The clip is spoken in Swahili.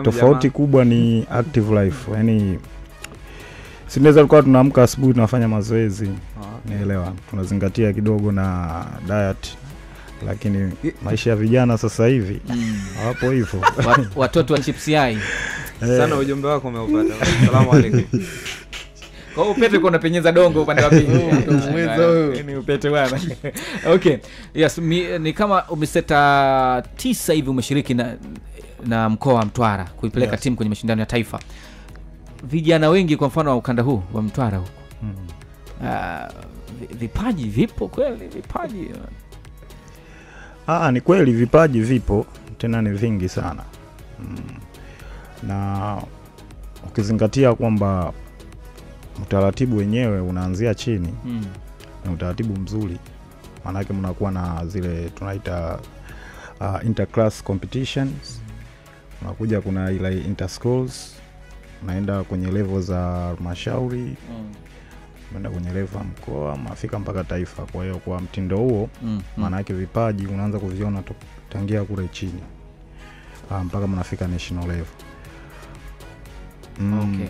Tofauti kubwa ni active life. Yaani sinaweza tulikuwa tunaamka asubuhi tunafanya mazoezi. Naelewa. Tunazingatia kidogo na diet. Lakini maisha ya vijana sasa hivi hawapo hivyo. Watoto wa chips yai. Sana ujumbe wako umeupata. Asalamu alaykum. Kwa hiyo Upete kuna penyeza dongo upande wa pili. Ni Upete bwana. Okay. Yes, ni kama umeseta 9 hivi umeshiriki na mkoa wa Mtwara kuipeleka timu kwenye mashindano ya taifa. Vijana wengi kwa mfano wa ukanda huu wa Mtwara huko. Vipaji vipo kweli vipaji? Ni kweli vipaji vipo, tena ni vingi sana. Na ukizingatia kwamba utaratibu wenyewe unaanzia chini, na utaratibu mzuri. Maana yake mnakuwa na zile tunaita interclass competitions. Unakuja kuna ile interschools, unaenda kwenye level za halmashauri, unaenda kwenye level mkoa, mafika mpaka taifa. Kwa hiyo kwa mtindo huo, maana yake vipaji unaanza kuviona tangia kule chini mpaka mnafika national level. Okay.